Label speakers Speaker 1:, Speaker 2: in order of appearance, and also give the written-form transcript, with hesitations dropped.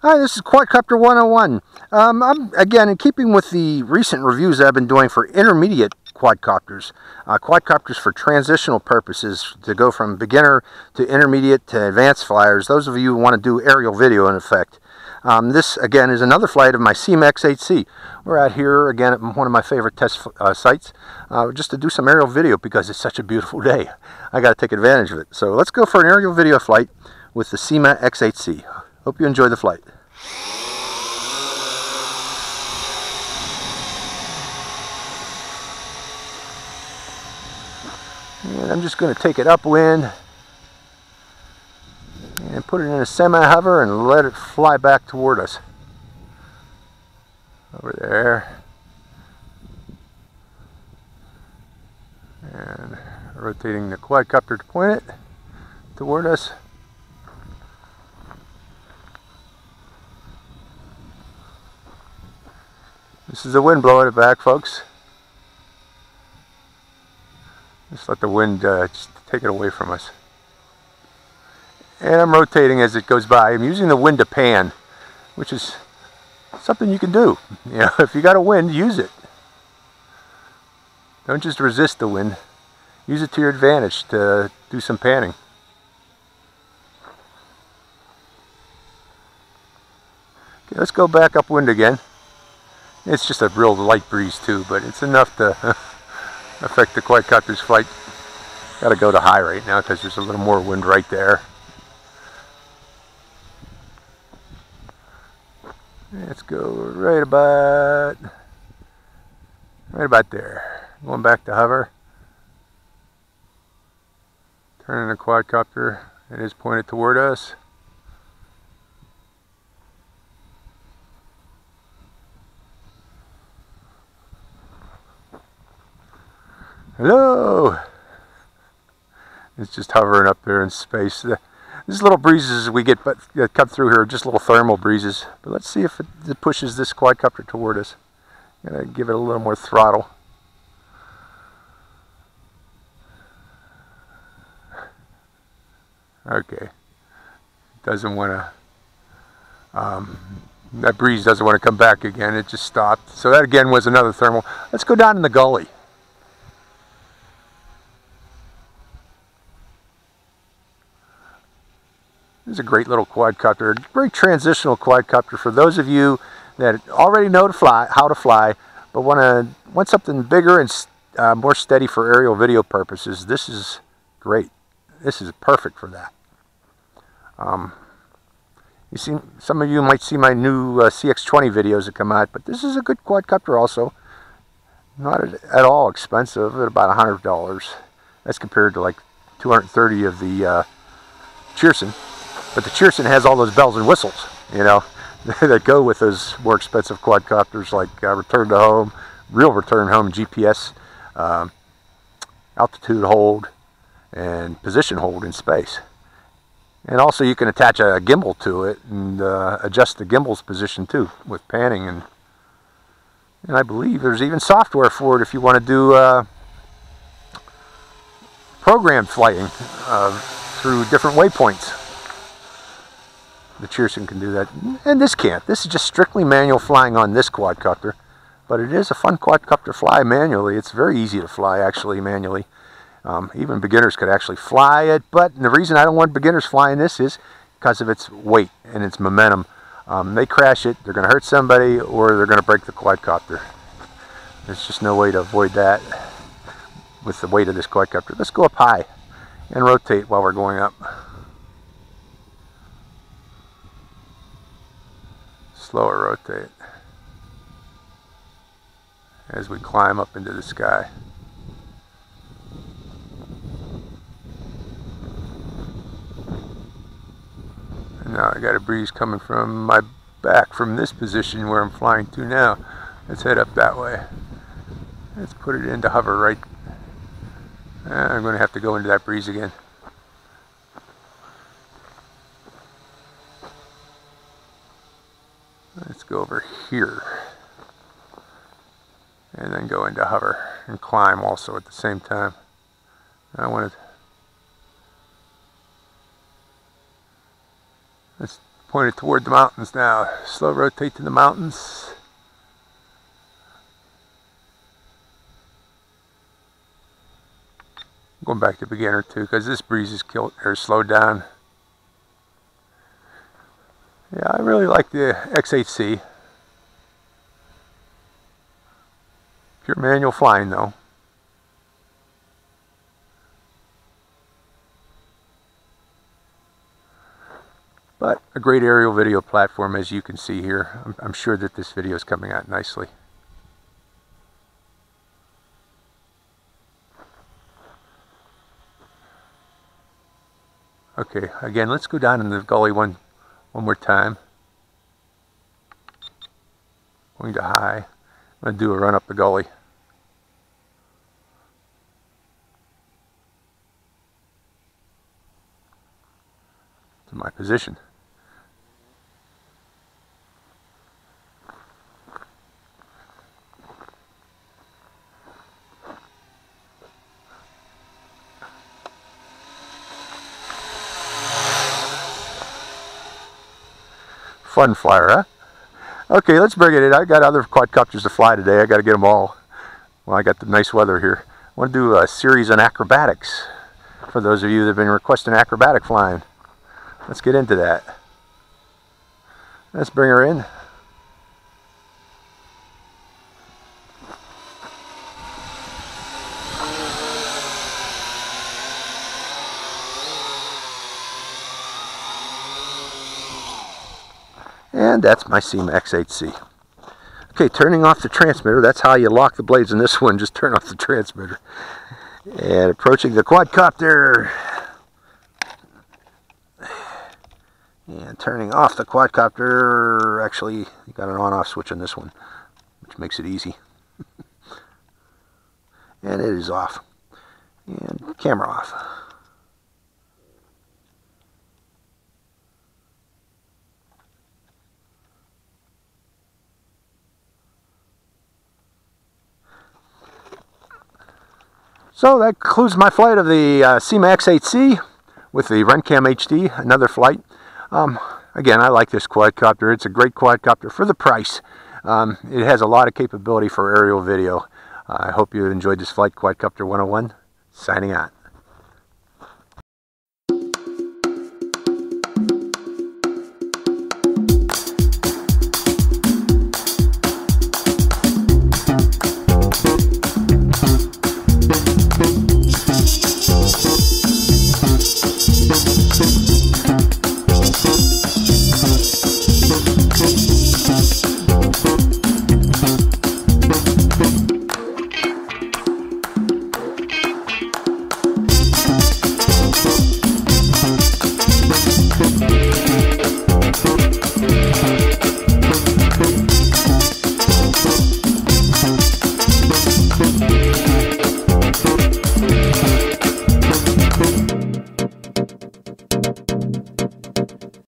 Speaker 1: Hi, this is Quadcopter 101. I'm, again, in keeping with the recent reviews I've been doing for intermediate quadcopters. Quadcopters for transitional purposes, to go from beginner to intermediate to advanced flyers. Those of you who want to do aerial video, in effect. This, again, is another flight of my Syma X8C. We're out here, again, at one of my favorite test sites, just to do some aerial video because it's such a beautiful day. I got to take advantage of it. So let's go for an aerial video flight with the Syma X8C. Hope you enjoy the flight. And I'm just going to take it upwind and put it in a semi-hover and let it fly back toward us. Over there. And rotating the quadcopter to point it toward us. This is the wind blowing it back, folks. Just let the wind just take it away from us. And I'm rotating as it goes by. I'm using the wind to pan, which is something you can do. You know, if you got a wind, use it. Don't just resist the wind. Use it to your advantage to do some panning. Okay, let's go back upwind again. It's just a real light breeze too, but it's enough to affect the quadcopter's flight. Got to go to high right now because there's a little more wind right there. Let's go right about there. Going back to hover. Turning the quadcopter. It is pointed toward us. Hello! It's just hovering up there in space. These little breezes we get that come through here are just little thermal breezes. But let's see if it pushes this quadcopter toward us. Gotta give it a little more throttle. Okay. Doesn't want to... that breeze doesn't want to come back again. It just stopped. So that again was another thermal. Let's go down in the gully. This is a great little quadcopter, a very transitional quadcopter for those of you that already know to fly, how to fly, but want something bigger and more steady for aerial video purposes. This is great. This is perfect for that. You see, some of you might see my new CX20 videos that come out, but this is a good quadcopter also. Not at all expensive, at about $100. That's compared to like $230 of the Cheerson. But the Cheerson has all those bells and whistles, you know, that go with those more expensive quadcopters, like return to home, real return home GPS, altitude hold, and position hold in space. And also you can attach a gimbal to it and adjust the gimbal's position too with panning. And I believe there's even software for it if you want to do program flying through different waypoints. The Cheerson can do that, and this can't. This is just strictly manual flying on this quadcopter, but it is a fun quadcopter fly manually. It's very easy to fly actually manually. Even beginners could actually fly it, but the reason I don't want beginners flying this is because of its weight and its momentum. They crash it, they're going to hurt somebody, or they're going to break the quadcopter. There's just no way to avoid that with the weight of this quadcopter. Let's go up high and rotate while we're going up. Slower rotate as we climb up into the sky. And now I got a breeze coming from my back from this position where I'm flying to now. Let's head up that way. Let's put it into hover right. I'm going to have to go into that breeze again. Let's go over here and then go into hover and climb also at the same time. I want to Point it toward the mountains now. Slow rotate to the mountains. Going back to beginner too, because this breeze is slowed down. Yeah, I really like the X8C. Pure manual flying though. But a great aerial video platform, as you can see here. I'm sure that this video is coming out nicely. Okay, again, let's go down in the gully one more time. Going to high. I'm going to do a run up the gully. To my position. Fun flyer, huh? Okay, let's bring it in. I got other quadcopters to fly today. I got to get them all. Well, I got the nice weather here. I want to do a series on acrobatics for those of you that have been requesting acrobatic flying. Let's get into that. Let's bring her in. And that's my Syma X8C. Okay, turning off the transmitter. That's how you lock the blades in this one. Just turn off the transmitter. And approaching the quadcopter. And turning off the quadcopter. Actually, you got an on-off switch on this one, which makes it easy. And it is off. And camera off. So that concludes my flight of the Syma X8C with the Runcam HD, another flight. Again, I like this quadcopter. It's a great quadcopter for the price. It has a lot of capability for aerial video. I hope you enjoyed this flight. Quadcopter 101, signing out.